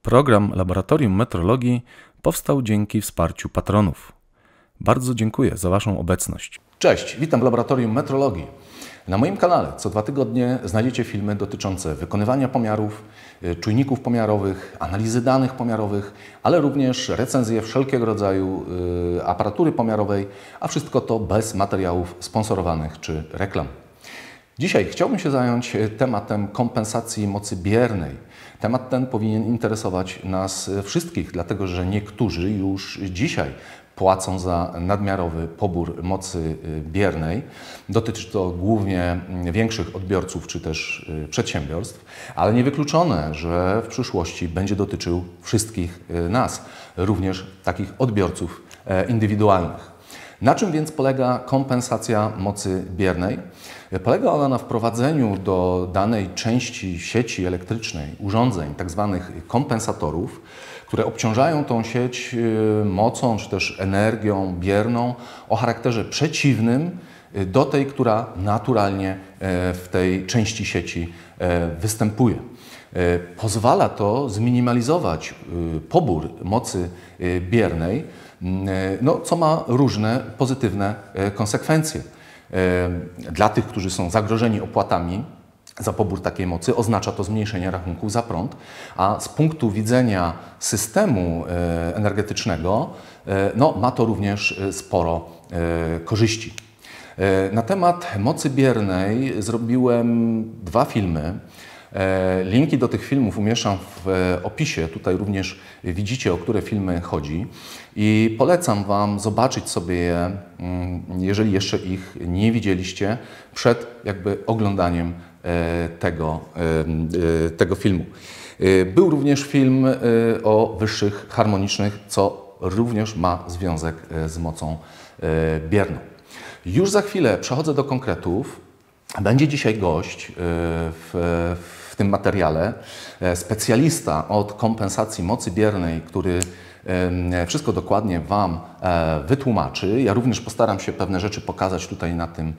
Program Laboratorium Metrologii powstał dzięki wsparciu patronów. Bardzo dziękuję za Waszą obecność. Cześć, witam w Laboratorium Metrologii. Na moim kanale co 2 tygodnie znajdziecie filmy dotyczące wykonywania pomiarów, czujników pomiarowych, analizy danych pomiarowych, ale również recenzje wszelkiego rodzaju aparatury pomiarowej, a wszystko to bez materiałów sponsorowanych czy reklam. Dzisiaj chciałbym się zająć tematem kompensacji mocy biernej. Temat ten powinien interesować nas wszystkich, dlatego że niektórzy już dzisiaj płacą za nadmiarowy pobór mocy biernej. Dotyczy to głównie większych odbiorców czy też przedsiębiorstw, ale niewykluczone, że w przyszłości będzie dotyczył wszystkich nas, również takich odbiorców indywidualnych. Na czym więc polega kompensacja mocy biernej? Polega ona na wprowadzeniu do danej części sieci elektrycznej urządzeń, tzw. kompensatorów, które obciążają tą sieć mocą czy też energią bierną o charakterze przeciwnym do tej, która naturalnie w tej części sieci występuje. Pozwala to zminimalizować pobór mocy biernej, co ma różne pozytywne konsekwencje. Dla tych, którzy są zagrożeni opłatami za pobór takiej mocy, oznacza to zmniejszenie rachunków za prąd, a z punktu widzenia systemu energetycznego ma to również sporo korzyści. Na temat mocy biernej zrobiłem 2 filmy. Linki do tych filmów umieszczam w opisie. Tutaj również widzicie, o które filmy chodzi. I polecam Wam zobaczyć sobie je, jeżeli jeszcze ich nie widzieliście, przed oglądaniem tego filmu. Był również film o wyższych harmonicznych, co również ma związek z mocą bierną. Już za chwilę przechodzę do konkretów. Będzie dzisiaj gość w tym materiale, specjalista od kompensacji mocy biernej, który wszystko dokładnie Wam wytłumaczy. Ja również postaram się pewne rzeczy pokazać tutaj na tym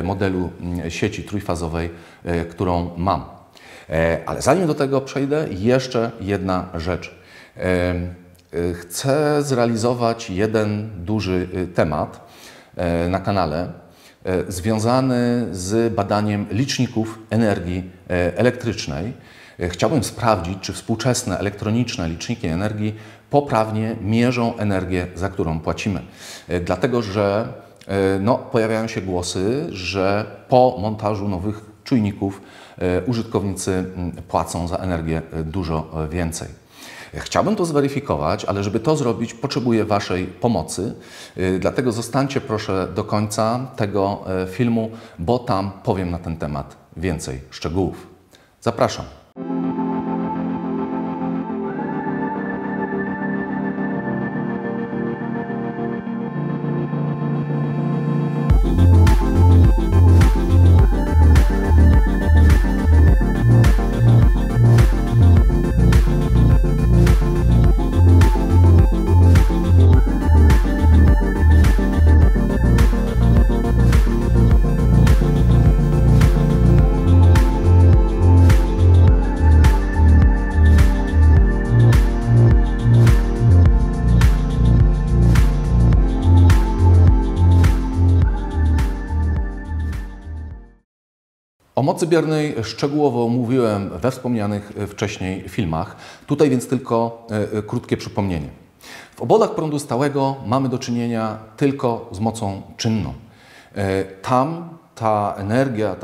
modelu sieci trójfazowej, którą mam. Ale zanim do tego przejdę, jeszcze jedna rzecz. Chcę zrealizować jeden duży temat na kanale, związany z badaniem liczników energii elektrycznej. Chciałbym sprawdzić, czy współczesne elektroniczne liczniki energii poprawnie mierzą energię, za którą płacimy. Dlatego, że pojawiają się głosy, że po montażu nowych czujników użytkownicy płacą za energię dużo więcej. Chciałbym to zweryfikować, ale żeby to zrobić, potrzebuję Waszej pomocy. Dlatego zostańcie proszę do końca tego filmu, bo tam powiem na ten temat więcej szczegółów. Zapraszam. O mocy biernej szczegółowo mówiłem we wspomnianych wcześniej filmach. Tutaj więc tylko krótkie przypomnienie. W obwodach prądu stałego mamy do czynienia tylko z mocą czynną. Tam ta energia,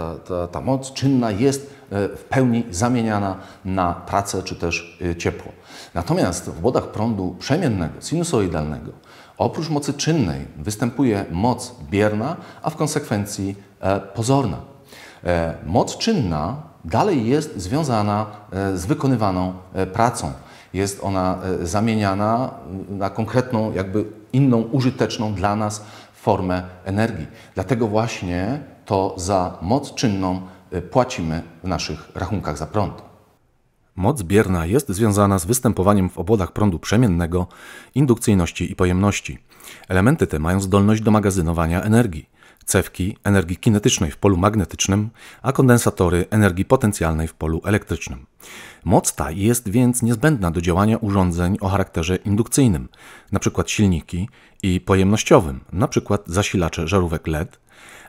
ta moc czynna jest w pełni zamieniana na pracę czy też ciepło. Natomiast w obwodach prądu przemiennego, sinusoidalnego, oprócz mocy czynnej występuje moc bierna, a w konsekwencji pozorna. Moc czynna dalej jest związana z wykonywaną pracą. Jest ona zamieniana na konkretną, inną, użyteczną dla nas formę energii. Dlatego właśnie to za moc czynną płacimy w naszych rachunkach za prąd. Moc bierna jest związana z występowaniem w obwodach prądu przemiennego, indukcyjności i pojemności. Elementy te mają zdolność do magazynowania energii. cewki energii kinetycznej w polu magnetycznym, a kondensatory energii potencjalnej w polu elektrycznym. Moc ta jest więc niezbędna do działania urządzeń o charakterze indukcyjnym, np. silniki, i pojemnościowym, np. zasilacze żarówek LED,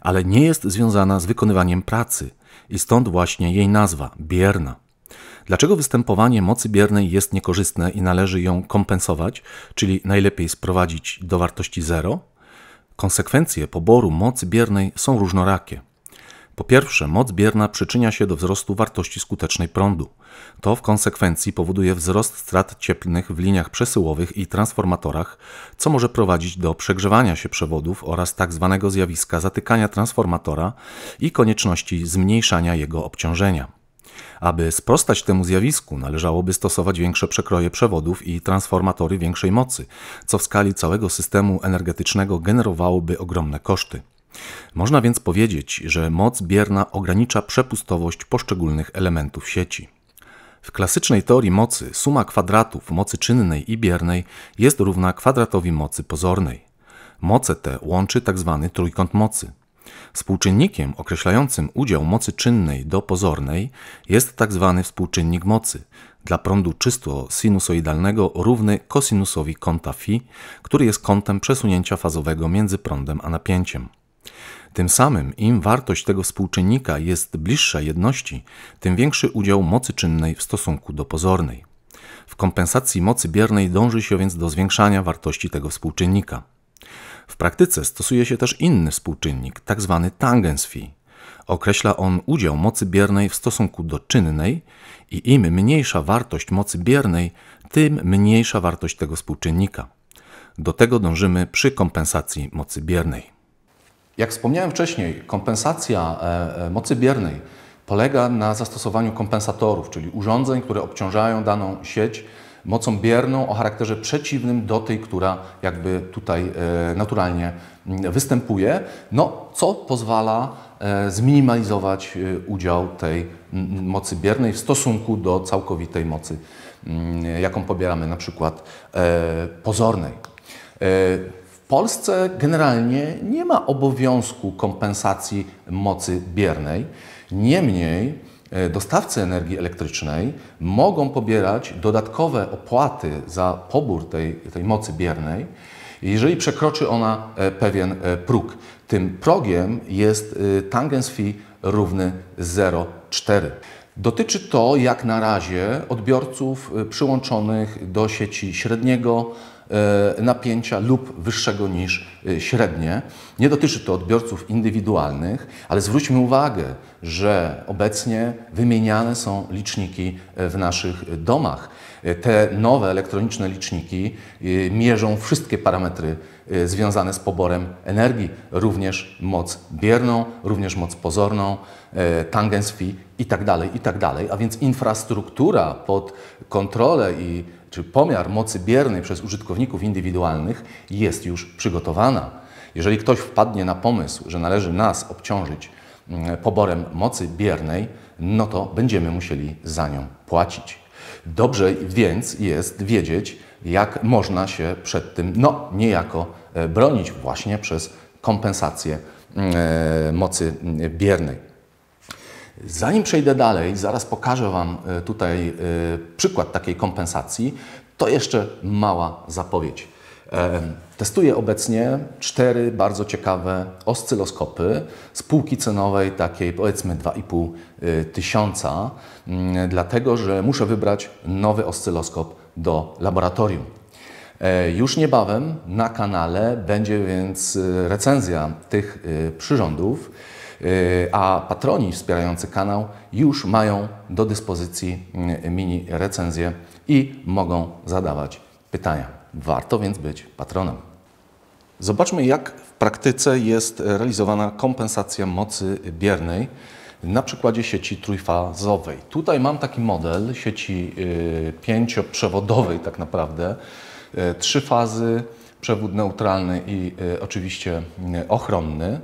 ale nie jest związana z wykonywaniem pracy i stąd właśnie jej nazwa – bierna. Dlaczego występowanie mocy biernej jest niekorzystne i należy ją kompensować, czyli najlepiej sprowadzić do wartości 0? Konsekwencje poboru mocy biernej są różnorakie. Po pierwsze, moc bierna przyczynia się do wzrostu wartości skutecznej prądu. To w konsekwencji powoduje wzrost strat cieplnych w liniach przesyłowych i transformatorach, co może prowadzić do przegrzewania się przewodów oraz tzw. zjawiska zatykania transformatora i konieczności zmniejszania jego obciążenia. Aby sprostać temu zjawisku, należałoby stosować większe przekroje przewodów i transformatory większej mocy, co w skali całego systemu energetycznego generowałoby ogromne koszty. Można więc powiedzieć, że moc bierna ogranicza przepustowość poszczególnych elementów sieci. W klasycznej teorii mocy suma kwadratów mocy czynnej i biernej jest równa kwadratowi mocy pozornej. Moce te łączy tzw. trójkąt mocy. Współczynnikiem określającym udział mocy czynnej do pozornej jest tzw. współczynnik mocy, dla prądu czysto sinusoidalnego równy kosinusowi kąta φ, który jest kątem przesunięcia fazowego między prądem a napięciem. Tym samym im wartość tego współczynnika jest bliższa jedności, tym większy udział mocy czynnej w stosunku do pozornej. W kompensacji mocy biernej dąży się więc do zwiększania wartości tego współczynnika. W praktyce stosuje się też inny współczynnik, tzw. tangens φ. Określa on udział mocy biernej w stosunku do czynnej i im mniejsza wartość mocy biernej, tym mniejsza wartość tego współczynnika. Do tego dążymy przy kompensacji mocy biernej. Jak wspomniałem wcześniej, kompensacja mocy biernej polega na zastosowaniu kompensatorów, czyli urządzeń, które obciążają daną sieć mocą bierną o charakterze przeciwnym do tej, która jakby tutaj naturalnie występuje, co pozwala zminimalizować udział tej mocy biernej w stosunku do całkowitej mocy, jaką pobieramy na przykład pozornej. W Polsce generalnie nie ma obowiązku kompensacji mocy biernej, niemniej dostawcy energii elektrycznej mogą pobierać dodatkowe opłaty za pobór tej mocy biernej, jeżeli przekroczy ona pewien próg. Tym progiem jest tangens φ równy 0,4. Dotyczy to jak na razie odbiorców przyłączonych do sieci średniego napięcia lub wyższego niż średnie. Nie dotyczy to odbiorców indywidualnych, ale zwróćmy uwagę, że obecnie wymieniane są liczniki w naszych domach. Te nowe elektroniczne liczniki mierzą wszystkie parametry związane z poborem energii, również moc bierną, również moc pozorną, tangens φ itd., a więc infrastruktura pod kontrolę czy pomiar mocy biernej przez użytkowników indywidualnych jest już przygotowana. Jeżeli ktoś wpadnie na pomysł, że należy nas obciążyć poborem mocy biernej, to będziemy musieli za nią płacić. Dobrze więc jest wiedzieć, jak można się przed tym niejako bronić właśnie przez kompensację mocy biernej. Zanim przejdę dalej, zaraz pokażę Wam tutaj przykład takiej kompensacji, to jeszcze mała zapowiedź. Testuję obecnie 4 bardzo ciekawe oscyloskopy z półki cenowej takiej powiedzmy 2,5 tysiąca, dlatego że muszę wybrać nowy oscyloskop do laboratorium. Już niebawem na kanale będzie więc recenzja tych przyrządów, a patroni wspierający kanał już mają do dyspozycji mini recenzje i mogą zadawać pytania. Warto więc być patronem. Zobaczmy, jak w praktyce jest realizowana kompensacja mocy biernej na przykładzie sieci trójfazowej. Tutaj mam taki model sieci 5-przewodowej tak naprawdę. 3 fazy, przewód neutralny i oczywiście ochronny.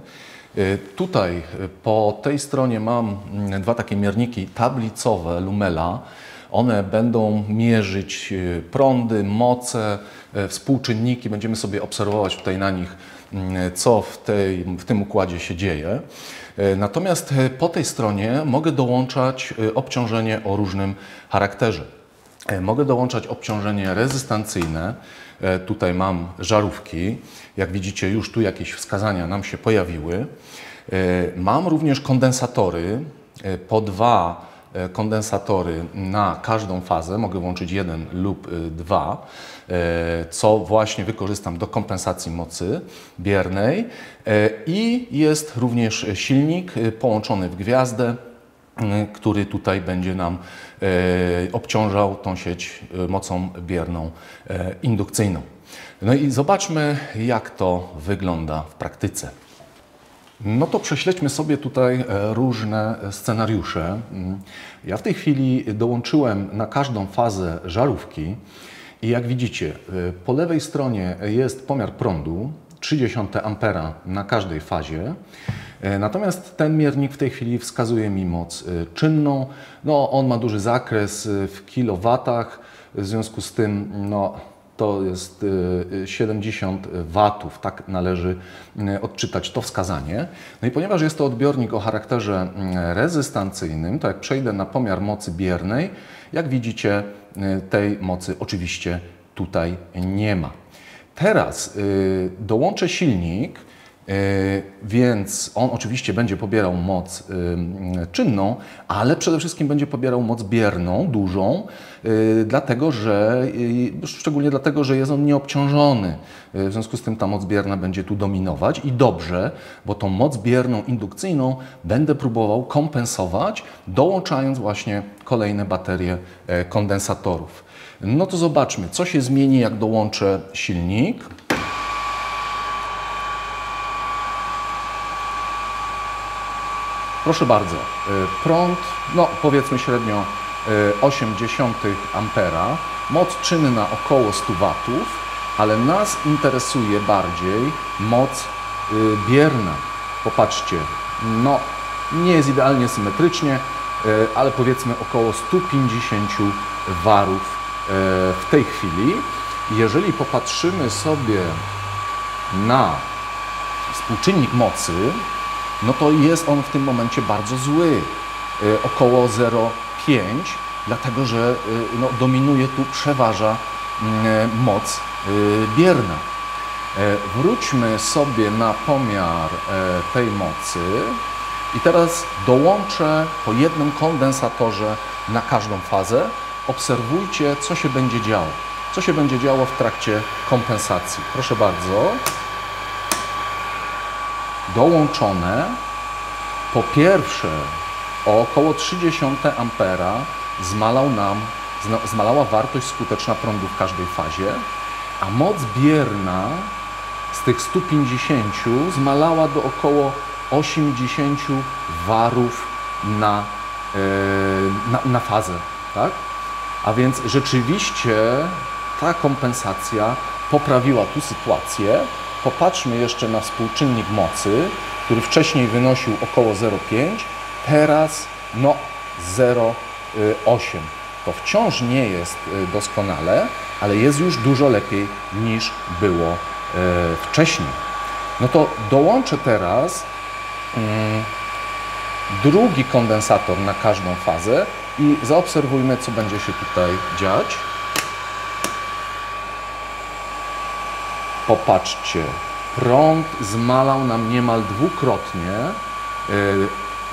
Tutaj po tej stronie mam 2 takie mierniki tablicowe Lumela. One będą mierzyć prądy, moce, współczynniki. Będziemy sobie obserwować tutaj na nich co w tym układzie się dzieje. Natomiast po tej stronie mogę dołączać obciążenie o różnym charakterze. Mogę dołączać obciążenie rezystancyjne. Tutaj mam żarówki. Jak widzicie, już tu jakieś wskazania nam się pojawiły. Mam również kondensatory, po 2 kondensatory na każdą fazę. Mogę włączyć 1 lub 2, co właśnie wykorzystam do kompensacji mocy biernej. I jest również silnik połączony w gwiazdę, który tutaj będzie nam obciążał tą sieć mocą bierną indukcyjną. No i zobaczmy, jak to wygląda w praktyce. No to prześledźmy sobie tutaj różne scenariusze. Ja w tej chwili dołączyłem na każdą fazę żarówki i jak widzicie, po lewej stronie jest pomiar prądu 0,3 ampera na każdej fazie. Natomiast ten miernik w tej chwili wskazuje mi moc czynną. No, on ma duży zakres w kilowatach, w związku z tym to jest 70 watów, tak należy odczytać to wskazanie. No i ponieważ jest to odbiornik o charakterze rezystancyjnym, to jak przejdę na pomiar mocy biernej, jak widzicie, tej mocy oczywiście tutaj nie ma. Teraz dołączę silnik, więc on oczywiście będzie pobierał moc czynną, ale przede wszystkim będzie pobierał moc bierną, dużą, szczególnie dlatego, że jest on nieobciążony. W związku z tym ta moc bierna będzie tu dominować i dobrze, bo tą moc bierną indukcyjną będę próbował kompensować, dołączając właśnie kolejne baterie kondensatorów. No to zobaczmy, co się zmieni, jak dołączę silnik. Proszę bardzo, prąd, powiedzmy średnio 0,8 ampera, moc czynna około 100 watów, ale nas interesuje bardziej moc bierna. Popatrzcie, nie jest idealnie symetrycznie, ale powiedzmy około 150 warów w tej chwili. Jeżeli popatrzymy sobie na współczynnik mocy, no to jest on w tym momencie bardzo zły, około 0,5, dlatego że dominuje tu, przeważa moc bierna. Wróćmy sobie na pomiar tej mocy i teraz dołączę po jednym kondensatorze na każdą fazę. Obserwujcie, co się będzie działo. Co się będzie działo w trakcie kompensacji. Proszę bardzo. Dołączone. Po pierwsze, o około 0,3 ampera zmalała wartość skuteczna prądu w każdej fazie, a moc bierna z tych 150 zmalała do około 80 warów na fazę. Tak? A więc rzeczywiście ta kompensacja poprawiła tu sytuację. Popatrzmy jeszcze na współczynnik mocy, który wcześniej wynosił około 0,5, teraz 0,8. To wciąż nie jest doskonale, ale jest już dużo lepiej niż było wcześniej. No to dołączę teraz drugi kondensator na każdą fazę i zaobserwujmy, co będzie się tutaj dziać. Popatrzcie, prąd zmalał nam niemal dwukrotnie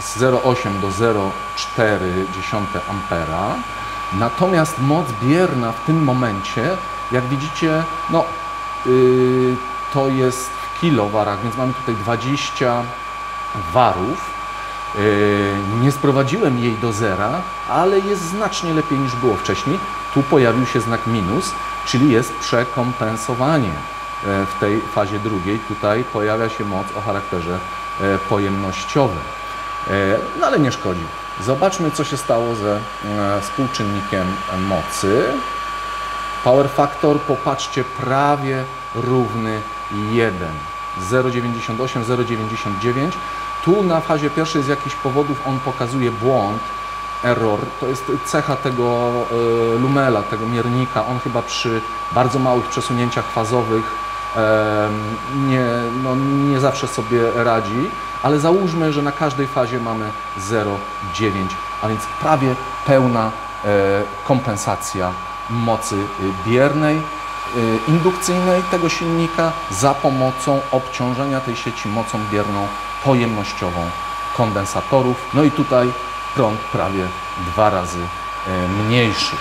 z 0,8 do 0,4 ampera. Natomiast moc bierna w tym momencie, jak widzicie, to jest w kilowarach, więc mamy tutaj 20 warów. Nie sprowadziłem jej do zera, ale jest znacznie lepiej niż było wcześniej. Tu pojawił się znak minus, czyli jest przekompensowanie. W tej fazie drugiej tutaj pojawia się moc o charakterze pojemnościowym. No ale nie szkodzi. Zobaczmy, co się stało ze współczynnikiem mocy. Power factor, popatrzcie, prawie równy 1. 0,98, 0,99. Tu na fazie pierwszej z jakichś powodów on pokazuje błąd, error. To jest cecha tego lumela, tego miernika. On chyba przy bardzo małych przesunięciach fazowych nie zawsze sobie radzi, ale załóżmy, że na każdej fazie mamy 0,9, a więc prawie pełna kompensacja mocy biernej, indukcyjnej tego silnika za pomocą obciążenia tej sieci mocą bierną pojemnościową kondensatorów. No i tutaj prąd prawie 2 razy mniejszy.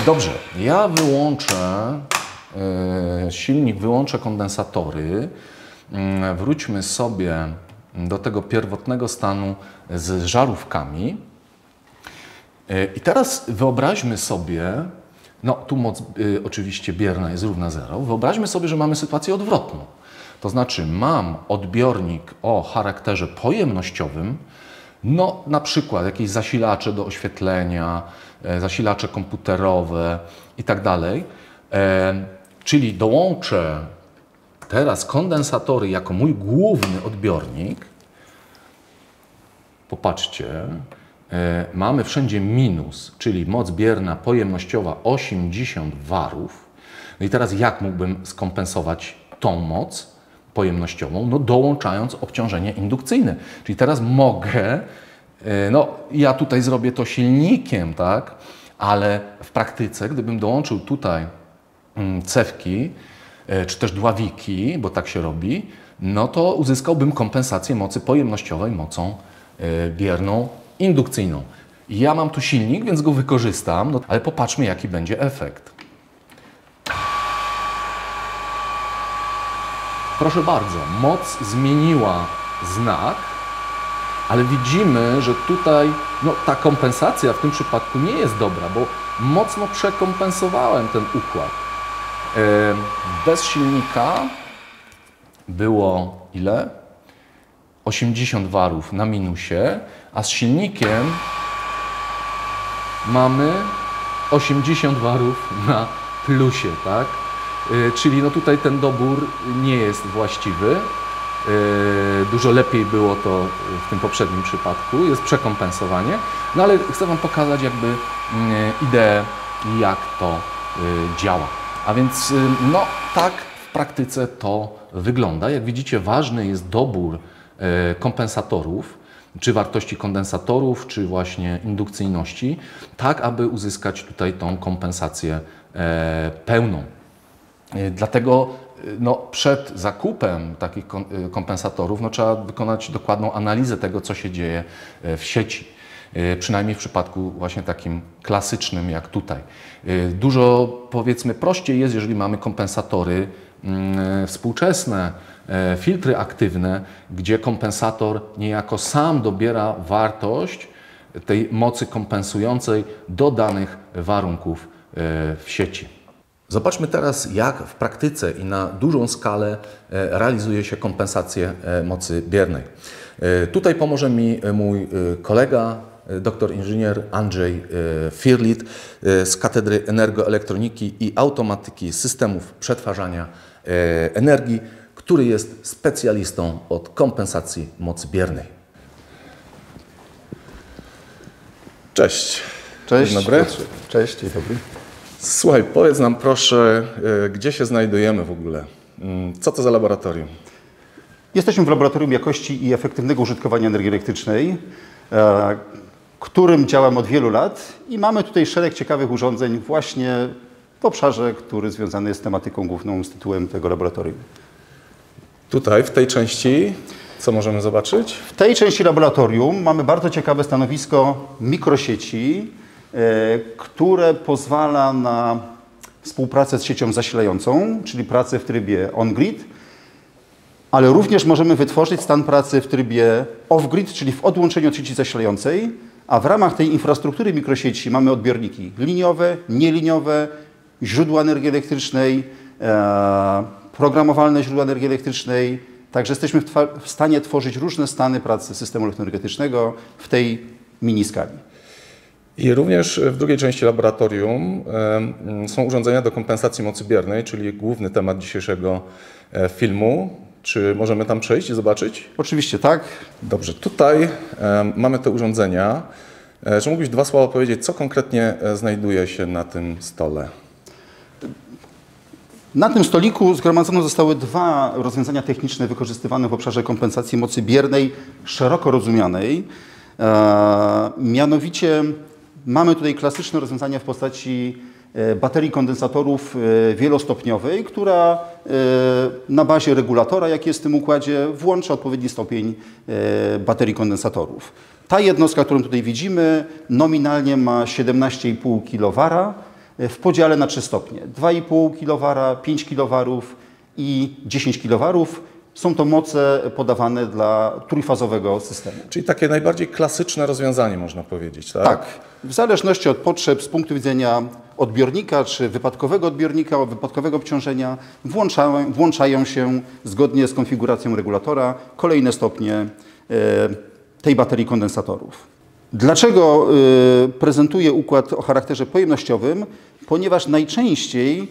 Dobrze, ja wyłączę silnik, wyłączę kondensatory. Wróćmy sobie do tego pierwotnego stanu z żarówkami. I teraz wyobraźmy sobie, no tu moc oczywiście bierna jest równa 0. Wyobraźmy sobie, że mamy sytuację odwrotną. To znaczy mam odbiornik o charakterze pojemnościowym, no na przykład jakieś zasilacze do oświetlenia, zasilacze komputerowe i tak dalej. Czyli dołączę teraz kondensatory jako mój główny odbiornik. Popatrzcie, mamy wszędzie minus, czyli moc bierna pojemnościowa 80 warów. No i teraz jak mógłbym skompensować tą moc pojemnościową? No dołączając obciążenie indukcyjne. Czyli teraz mogę, no ja tutaj zrobię to silnikiem, tak? Ale w praktyce, gdybym dołączył tutaj cewki, czy też dławiki, bo tak się robi, no to uzyskałbym kompensację mocy pojemnościowej mocą bierną indukcyjną. Ja mam tu silnik, więc go wykorzystam, no, ale popatrzmy, jaki będzie efekt. Proszę bardzo, moc zmieniła znak, ale widzimy, że tutaj no, ta kompensacja w tym przypadku nie jest dobra, bo mocno przekompensowałem ten układ. Bez silnika było ile? 80 warów na minusie, a z silnikiem mamy 80 warów na plusie, tak? Czyli no tutaj ten dobór nie jest właściwy. Dużo lepiej było to w tym poprzednim przypadku, jest przekompensowanie. No ale chcę Wam pokazać jakby ideę, jak to działa. A więc no tak w praktyce to wygląda. Jak widzicie, ważny jest dobór kompensatorów, czy wartości kondensatorów, czy właśnie indukcyjności, tak aby uzyskać tutaj tą kompensację pełną. Dlatego no, przed zakupem takich kompensatorów no, trzeba wykonać dokładną analizę tego, co się dzieje w sieci. Przynajmniej w przypadku właśnie takim klasycznym jak tutaj. Dużo powiedzmy prościej jest, jeżeli mamy kompensatory współczesne, filtry aktywne, gdzie kompensator niejako sam dobiera wartość tej mocy kompensującej do danych warunków w sieci. Zobaczmy teraz, jak w praktyce i na dużą skalę realizuje się kompensację mocy biernej. Tutaj pomoże mi mój kolega, doktor inżynier Andrzej Firlit z Katedry Energoelektroniki i Automatyki Systemów Przetwarzania Energii, który jest specjalistą od kompensacji mocy biernej. Cześć. Cześć. Dzień dobry. Cześć, dzień dobry. Słuchaj, powiedz nam proszę, gdzie się znajdujemy w ogóle? Co to za laboratorium? Jesteśmy w Laboratorium Jakości i Efektywnego Użytkowania Energii Elektrycznej, którym działam od wielu lat i mamy tutaj szereg ciekawych urządzeń właśnie w obszarze, który związany jest z tematyką główną, z tytułem tego laboratorium. Tutaj, w tej części, co możemy zobaczyć? W tej części laboratorium mamy bardzo ciekawe stanowisko mikrosieci, które pozwala na współpracę z siecią zasilającą, czyli pracę w trybie on-grid, ale również możemy wytworzyć stan pracy w trybie off-grid, czyli w odłączeniu od sieci zasilającej, a w ramach tej infrastruktury mikrosieci mamy odbiorniki liniowe, nieliniowe, źródła energii elektrycznej, programowalne źródła energii elektrycznej. Także jesteśmy w stanie tworzyć różne stany pracy systemu elektroenergetycznego w tej mini skali. I również w drugiej części laboratorium są urządzenia do kompensacji mocy biernej, czyli główny temat dzisiejszego filmu. Czy możemy tam przejść i zobaczyć? Oczywiście tak. Dobrze, tutaj mamy te urządzenia. Czy mógłbyś 2 słowa powiedzieć, co konkretnie znajduje się na tym stole? Na tym stoliku zgromadzone zostały dwa rozwiązania techniczne wykorzystywane w obszarze kompensacji mocy biernej szeroko rozumianej. Mianowicie mamy tutaj klasyczne rozwiązania w postaci baterii kondensatorów wielostopniowej, która na bazie regulatora, jaki jest w tym układzie, włącza odpowiedni stopień baterii kondensatorów. Ta jednostka, którą tutaj widzimy, nominalnie ma 17,5 kW w podziale na 3 stopnie. 2,5 kW, 5 kW i 10 kW. Są to moce podawane dla trójfazowego systemu. Czyli takie najbardziej klasyczne rozwiązanie, można powiedzieć, tak? Tak. W zależności od potrzeb z punktu widzenia odbiornika czy wypadkowego odbiornika, wypadkowego obciążenia, włączają się zgodnie z konfiguracją regulatora kolejne stopnie tej baterii kondensatorów. Dlaczego prezentuję układ o charakterze pojemnościowym? Ponieważ najczęściej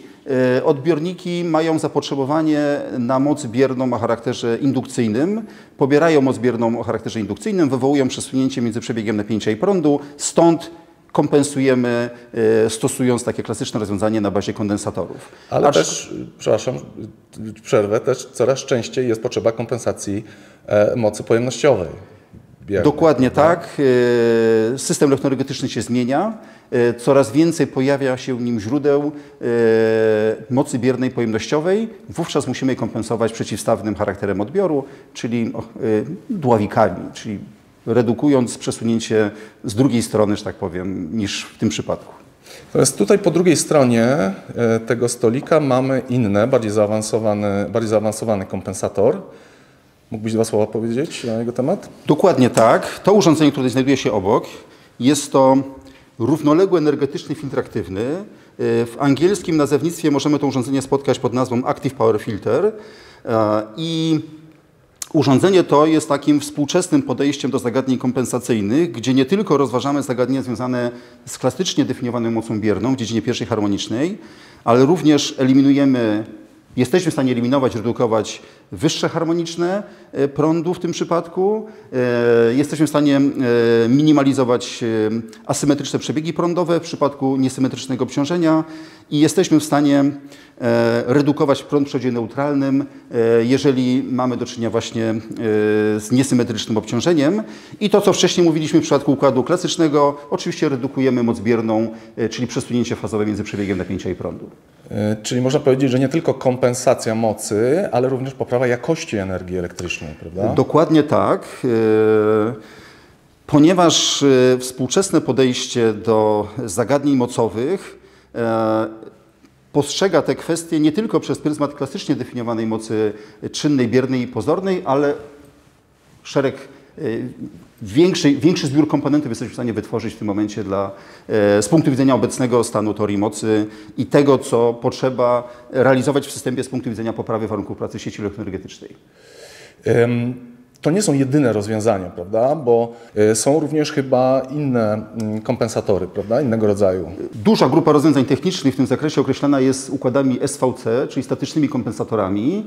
odbiorniki mają zapotrzebowanie na moc bierną o charakterze indukcyjnym, pobierają moc bierną o charakterze indukcyjnym, wywołują przesunięcie między przebiegiem napięcia i prądu, stąd kompensujemy, stosując takie klasyczne rozwiązanie na bazie kondensatorów. Ale też, przepraszam, przerwę, też coraz częściej jest potrzeba kompensacji mocy pojemnościowej. Dokładnie tak. System elektroenergetyczny się zmienia. Coraz więcej pojawia się w nim źródeł mocy biernej pojemnościowej. Wówczas musimy je kompensować przeciwstawnym charakterem odbioru, czyli dławikami, czyli redukując przesunięcie z drugiej strony, że tak powiem, niż w tym przypadku. Natomiast tutaj po drugiej stronie tego stolika mamy inne, bardziej zaawansowany kompensator. Mógłbyś 2 słowa powiedzieć na jego temat? Dokładnie tak. To urządzenie, które znajduje się obok, jest to równoległy energetyczny filtr aktywny. W angielskim nazewnictwie możemy to urządzenie spotkać pod nazwą Active Power Filter. I urządzenie to jest takim współczesnym podejściem do zagadnień kompensacyjnych, gdzie nie tylko rozważamy zagadnienia związane z klasycznie definiowaną mocą bierną w dziedzinie pierwszej harmonicznej, ale również jesteśmy w stanie eliminować, redukować wyższe harmoniczne prądu w tym przypadku. Jesteśmy w stanie minimalizować asymetryczne przebiegi prądowe w przypadku niesymetrycznego obciążenia i jesteśmy w stanie redukować prąd w przodzie neutralnym, jeżeli mamy do czynienia właśnie z niesymetrycznym obciążeniem. I to, co wcześniej mówiliśmy w przypadku układu klasycznego, oczywiście redukujemy moc bierną, czyli przesunięcie fazowe między przebiegiem napięcia i prądu. Czyli można powiedzieć, że nie tylko kompensacja mocy, ale również poprawa jakości energii elektrycznej, prawda? Dokładnie tak. Ponieważ współczesne podejście do zagadnień mocowych postrzega te kwestie nie tylko przez pryzmat klasycznie definiowanej mocy czynnej, biernej i pozornej, ale większy zbiór komponentów jesteśmy w stanie wytworzyć w tym momencie z punktu widzenia obecnego stanu teorii mocy i tego, co potrzeba realizować w systemie z punktu widzenia poprawy warunków pracy sieci elektroenergetycznej. To nie są jedyne rozwiązania, prawda? Bo są również chyba inne kompensatory, prawda? Innego rodzaju. Duża grupa rozwiązań technicznych w tym zakresie określana jest układami SVC, czyli statycznymi kompensatorami.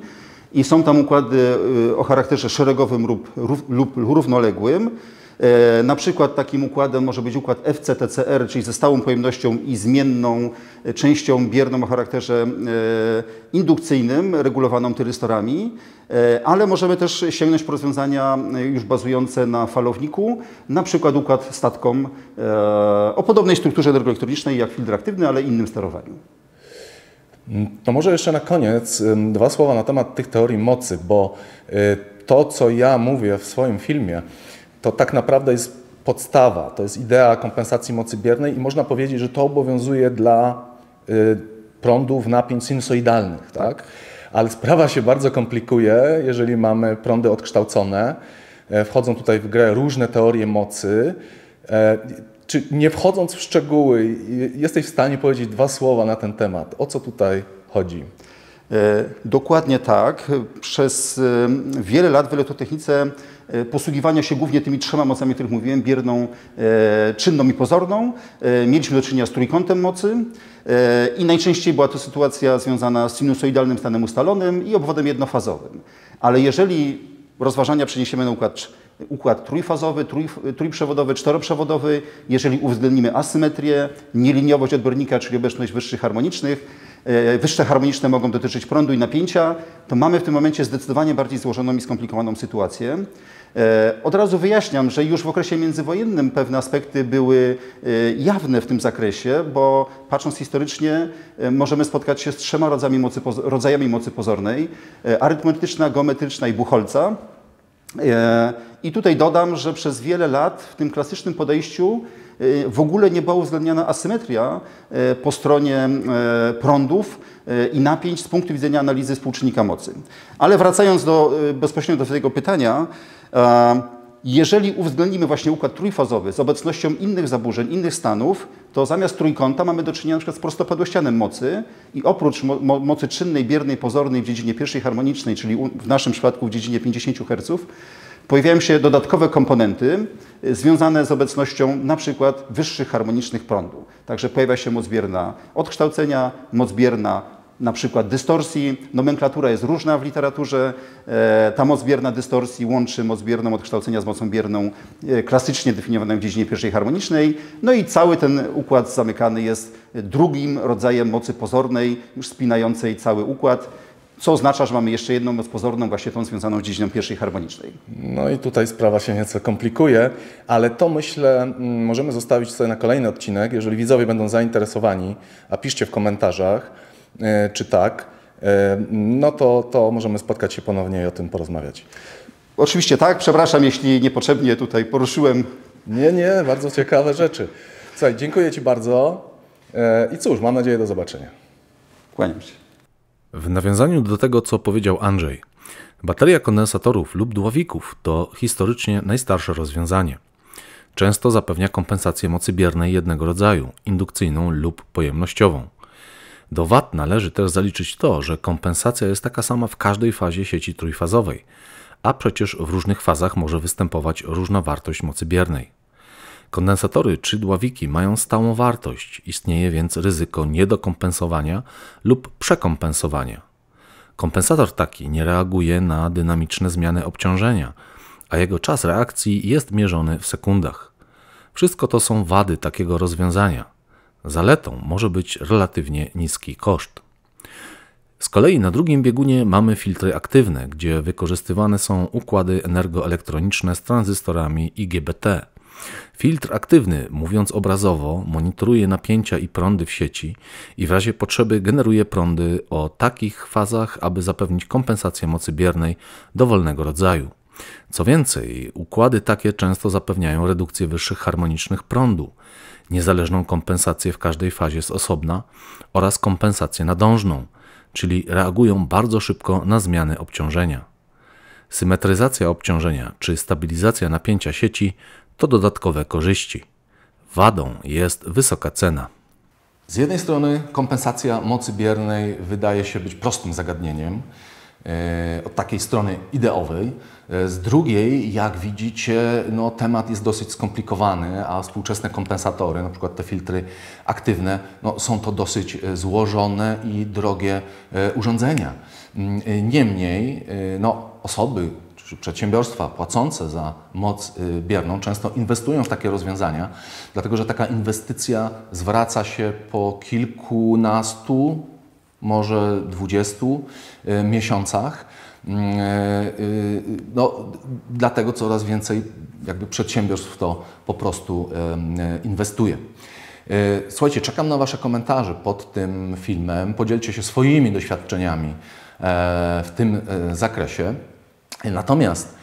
I są tam układy o charakterze szeregowym lub równoległym. Na przykład takim układem może być układ FCTCR, czyli ze stałą pojemnością i zmienną częścią bierną o charakterze indukcyjnym, regulowaną tyrystorami, ale możemy też sięgnąć po rozwiązania już bazujące na falowniku, na przykład układ STATCOM o podobnej strukturze energoelektronicznej jak filtr aktywny, ale innym sterowaniu. To może jeszcze na koniec 2 słowa na temat tych teorii mocy, bo to, co ja mówię w swoim filmie, to tak naprawdę jest podstawa, to jest idea kompensacji mocy biernej i można powiedzieć, że to obowiązuje dla prądów napięć sinusoidalnych, tak? Ale sprawa się bardzo komplikuje, jeżeli mamy prądy odkształcone, wchodzą tutaj w grę różne teorie mocy. Czy nie wchodząc w szczegóły, jesteś w stanie powiedzieć 2 słowa na ten temat? O co tutaj chodzi? Dokładnie tak. Przez wiele lat w elektrotechnice posługiwania się głównie tymi 3 mocami, o których mówiłem, bierną, czynną i pozorną. Mieliśmy do czynienia z trójkątem mocy i najczęściej była to sytuacja związana z sinusoidalnym stanem ustalonym i obwodem jednofazowym. Ale jeżeli rozważania przeniesiemy na układ trójfazowy, trójprzewodowy, czteroprzewodowy, jeżeli uwzględnimy asymetrię, nieliniowość odbiornika, czyli obecność wyższych harmonicznych, wyższe harmoniczne mogą dotyczyć prądu i napięcia, to mamy w tym momencie zdecydowanie bardziej złożoną i skomplikowaną sytuację. Od razu wyjaśniam, że już w okresie międzywojennym pewne aspekty były jawne w tym zakresie, bo patrząc historycznie możemy spotkać się z 3 rodzajami mocy pozornej: arytmetyczna, geometryczna i Buchholza. I tutaj dodam, że przez wiele lat w tym klasycznym podejściu w ogóle nie była uwzględniana asymetria po stronie prądów i napięć z punktu widzenia analizy współczynnika mocy. Ale wracając bezpośrednio do tego pytania, jeżeli uwzględnimy właśnie układ trójfazowy z obecnością innych zaburzeń, innych stanów, to zamiast trójkąta mamy do czynienia na przykład z prostopadłościanem mocy i oprócz mocy czynnej, biernej, pozornej w dziedzinie pierwszej harmonicznej, czyli w naszym przypadku w dziedzinie 50 Hz, pojawiają się dodatkowe komponenty związane z obecnością na przykład wyższych harmonicznych prądu. Także pojawia się moc bierna odkształcenia, moc bierna na przykład dystorsji. Nomenklatura jest różna w literaturze. Ta moc bierna dystorsji łączy moc bierną odkształcenia z mocą bierną klasycznie definiowaną w dziedzinie pierwszej harmonicznej. No i cały ten układ zamykany jest drugim rodzajem mocy pozornej, już spinającej cały układ, co oznacza, że mamy jeszcze jedną moc pozorną, właśnie tą związaną z dziedziną pierwszej harmonicznej. No i tutaj sprawa się nieco komplikuje, ale to myślę możemy zostawić sobie na kolejny odcinek. Jeżeli widzowie będą zainteresowani, a piszcie w komentarzach, czy tak, no to możemy spotkać się ponownie i o tym porozmawiać. Oczywiście tak, przepraszam, jeśli niepotrzebnie tutaj poruszyłem. Nie, bardzo ciekawe rzeczy. Słuchaj, dziękuję Ci bardzo i cóż, mam nadzieję do zobaczenia. Kłaniam się. W nawiązaniu do tego, co powiedział Andrzej, bateria kondensatorów lub dławików to historycznie najstarsze rozwiązanie. Często zapewnia kompensację mocy biernej jednego rodzaju, indukcyjną lub pojemnościową. Do wad należy też zaliczyć to, że kompensacja jest taka sama w każdej fazie sieci trójfazowej, a przecież w różnych fazach może występować różna wartość mocy biernej. Kondensatory czy dławiki mają stałą wartość, istnieje więc ryzyko niedokompensowania lub przekompensowania. Kompensator taki nie reaguje na dynamiczne zmiany obciążenia, a jego czas reakcji jest mierzony w sekundach. Wszystko to są wady takiego rozwiązania. Zaletą może być relatywnie niski koszt. Z kolei na drugim biegunie mamy filtry aktywne, gdzie wykorzystywane są układy energoelektroniczne z tranzystorami IGBT. Filtr aktywny, mówiąc obrazowo, monitoruje napięcia i prądy w sieci i w razie potrzeby generuje prądy o takich fazach, aby zapewnić kompensację mocy biernej dowolnego rodzaju. Co więcej, układy takie często zapewniają redukcję wyższych harmonicznych prądu, niezależną kompensację w każdej fazie z osobna oraz kompensację nadążną, czyli reagują bardzo szybko na zmiany obciążenia. Symetryzacja obciążenia czy stabilizacja napięcia sieci to dodatkowe korzyści. Wadą jest wysoka cena. Z jednej strony kompensacja mocy biernej wydaje się być prostym zagadnieniem, od takiej strony ideowej. Z drugiej, jak widzicie, no, temat jest dosyć skomplikowany, a współczesne kompensatory, na przykład te filtry aktywne, no, są to dosyć złożone i drogie urządzenia. Niemniej no, osoby czy przedsiębiorstwa płacące za moc bierną często inwestują w takie rozwiązania, dlatego że taka inwestycja zwraca się po kilkunastu, może 20 miesiącach. No, dlatego coraz więcej jakby przedsiębiorstw w to po prostu inwestuje. Słuchajcie, czekam na Wasze komentarze pod tym filmem. Podzielcie się swoimi doświadczeniami w tym zakresie. Natomiast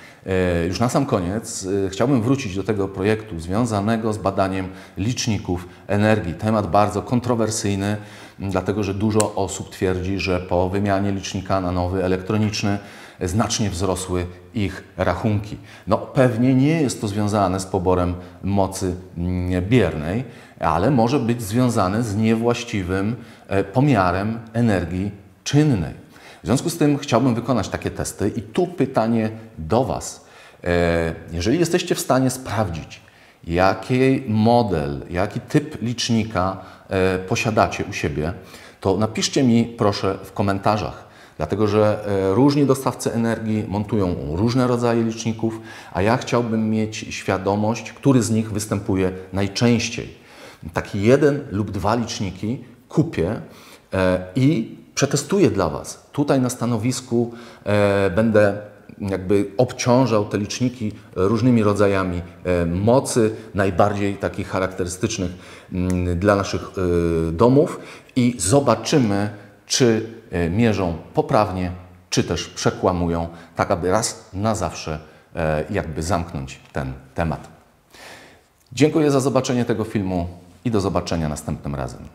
już na sam koniec chciałbym wrócić do tego projektu związanego z badaniem liczników energii. Temat bardzo kontrowersyjny, dlatego że dużo osób twierdzi, że po wymianie licznika na nowy elektroniczny znacznie wzrosły ich rachunki. No pewnie nie jest to związane z poborem mocy biernej, ale może być związane z niewłaściwym pomiarem energii czynnej. W związku z tym chciałbym wykonać takie testy i tu pytanie do Was. Jeżeli jesteście w stanie sprawdzić, jaki model, jaki typ licznika posiadacie u siebie, to napiszcie mi proszę w komentarzach, dlatego że różni dostawcy energii montują różne rodzaje liczników, a ja chciałbym mieć świadomość, który z nich występuje najczęściej. Taki jeden lub dwa liczniki kupię i przetestuję dla Was. Tutaj na stanowisku będę jakby obciążał te liczniki różnymi rodzajami mocy, najbardziej takich charakterystycznych dla naszych domów i zobaczymy, czy mierzą poprawnie, czy też przekłamują, tak aby raz na zawsze jakby zamknąć ten temat. Dziękuję za zobaczenie tego filmu i do zobaczenia następnym razem.